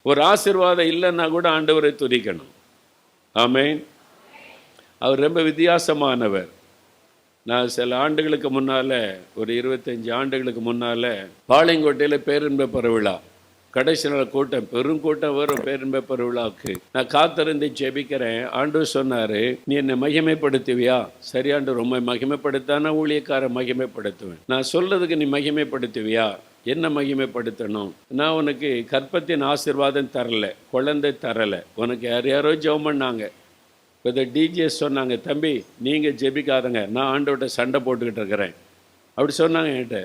ஒரு ஆசீர்வாதம் இல்லைன்னா கூட ஆண்டவரை துதிக்கணும். ஆமென். அவர் ரொம்ப வித்தியாசமானவர். நான் சில ஆண்டுகளுக்கு முன்னால், ஒரு 25 ஆண்டுகளுக்கு முன்னால் பாளையங்கோட்டையில் பேரின்ப பெருவிழா, கடைசி நாள் கூட்டம், பெருங்கூட்டம் வரும் பேரின்ப பெருவிழாவுக்கு. நான் காத்திருந்து ஜெபிக்கிறேன். ஆண்டவர் சொன்னார், நீ என்னை மகிமைப்படுத்துவியா? சரியாண்டு, ரொம்ப மகிமைப்படுத்தானா ஊழியக்கார மகிமைப்படுத்துவேன். நான் சொல்றதுக்கு நீ மகிமைப்படுத்துவியா? என்ன மகிமைப்படுத்தணும்? நான் உனக்கு கற்பத்தின் ஆசீர்வாதம் தரல, குழந்தை தரல. உனக்கு யாரோ ஜெபம் பண்ணாங்க. இப்போ இந்த டிஜே சொன்னாங்க, தம்பி நீங்கள் ஜெபிக்காதங்க, நான் ஆண்டவர்கிட்ட சண்டை போட்டுக்கிட்டு இருக்கிறேன் அப்படி சொன்னாங்க என்கிட்ட.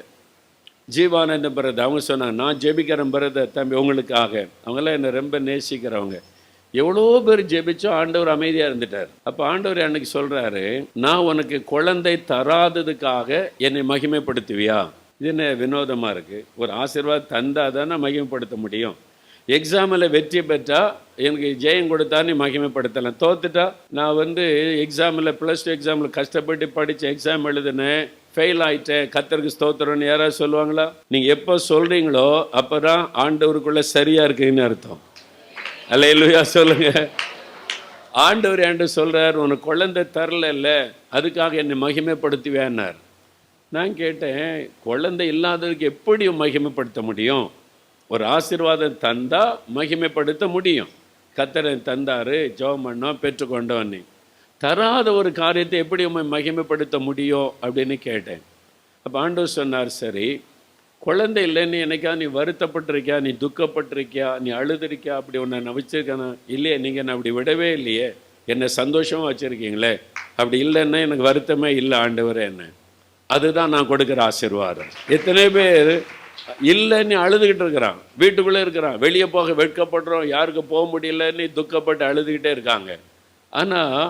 ஜீவானந்தம் பிரதர் அவங்க சொன்னாங்க, நான் ஜெபிக்கிறேன் பிரதர் தம்பி உங்களுக்காக. அவங்களாம் என்னை ரொம்ப நேசிக்கிறவங்க. எவ்வளோ பேர் ஜெபிச்சோம், ஆண்டவர் அமைதியாக இருந்துட்டார். அப்போ ஆண்டவர் அன்னைக்கு சொல்கிறாரு, நான் உனக்கு குழந்தை தராததுக்காக என்னை மகிமைப்படுத்துவியா? இது என்ன வினோதமாக இருக்குது? ஒரு ஆசீர்வாதம் தந்தால் தானே மகிமைப்படுத்த முடியும். எக்ஸாமில் வெற்றி பெற்றா எனக்கு ஜெயம் கொடுத்தா நீ மகிமைப்படுத்தலாம். தோத்துட்டா, நான் எக்ஸாமில் +2 எக்ஸாமில் கஷ்டப்பட்டு படித்த எக்ஸாம் எழுதுனேன், ஃபெயில் ஆகிட்டேன், கர்த்தருக்கு ஸ்தோத்திரம்னு யாராவது சொல்லுவாங்களா? நீங்கள் எப்போ சொல்கிறீங்களோ அப்போ தான் ஆண்டவருக்குள்ளே சரியாக இருக்குன்னு அர்த்தம். அல்லேலூயா சொல்லுங்க. ஆண்டவர் என்கிட்ட சொல்கிறார், உனக்கு குழந்தை தரல, அதுக்காக என்னை மகிமைப்படுத்துவேன்னார். நான் கேட்டேன், குழந்தை இல்லாததுக்கு எப்படி மகிமைப்படுத்த முடியும்? ஒரு ஆசீர்வாதம் தந்தால் மகிமைப்படுத்த முடியும். கர்த்தர் தந்தார், ஜெபம் பண்ணோம், பெற்றுக்கொண்டோம். நீ தராத ஒரு காரியத்தை எப்படி மகிமைப்படுத்த முடியும் அப்படின்னு கேட்டேன். அப்போ ஆண்டவர் சொன்னார், சரி குழந்தை இல்லைன்னு என்னைக்கா நீ வருத்தப்பட்டிருக்கியா, நீ துக்கப்பட்டிருக்கியா, நீ அழுதுருக்கியா? அப்படி ஒன்று நான் வச்சுருக்கேனா? இல்லையே, நீங்கள் என்னை அப்படி விடவே இல்லையே, என்னை சந்தோஷமாக வச்சுருக்கீங்களே. அப்படி இல்லைன்னா எனக்கு வருத்தமே இல்லை ஆண்டவரே என்ன. அதுதான் நான் கொடுக்குற ஆசீர்வாதம். எத்தனை பேர் இல்லைன்னு அழுதுகிட்டு இருக்கிறான், வீட்டுக்குள்ளே இருக்கிறான், வெளியே போக வெட்கப்படுறோம், யாருக்கு போக முடியலன்னு துக்கப்பட்டு அழுதுகிட்டே இருக்காங்க. ஆனால்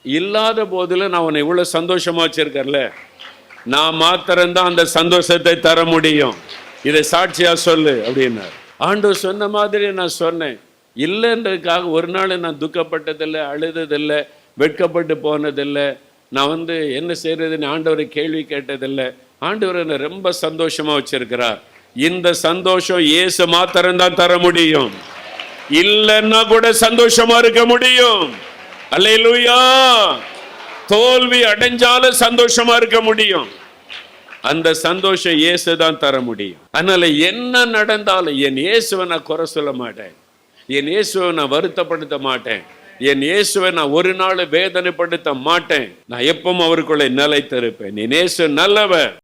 இல்லாத போதில் நான் உன்னை இவ்வளோ சந்தோஷமாக வச்சுருக்கேன்ல, நான் மாத்திரம்தான் அந்த சந்தோஷத்தை தர முடியும், இதை சாட்சியாக சொல்லு அப்படின்னார். ஆண்டவர் சொன்ன மாதிரி நான் சொன்னேன். இல்லைன்றதுக்காக ஒரு நாள் நான் துக்கப்பட்டதில்லை, அழுததில்லை, வெட்கப்பட்டு போனதில்லை. நான் என்ன செய்கிறதுன்னு ஆண்டவரை கேள்வி கேட்டதில்லை. ஆண்டவர் என்னை ரொம்ப சந்தோஷமாக வச்சிருக்கிறார். இந்த சந்தோஷம் இயேசு மாத்திரம்தான் தர முடியும். இல்லைன்னா கூட சந்தோஷமா இருக்க முடியும். அல்லேலூயா. தோல்வி அடைஞ்சாலும் சந்தோஷமா இருக்க முடியும். அந்த சந்தோஷம் இயேசு தான் தர முடியும். அதனால என்ன நடந்தாலும் என் இயேசுவை நான் குறை சொல்ல மாட்டேன், என் இயேசுவை நான் வருத்தப்படுத்த மாட்டேன், என் இயேசுவை நான் ஒரு நாள் வேதனைப்படுத்த மாட்டேன். நான் எப்பவும் அவருக்குள்ள நிலைத்திருப்பேன். என் இயேசு நல்லவர்.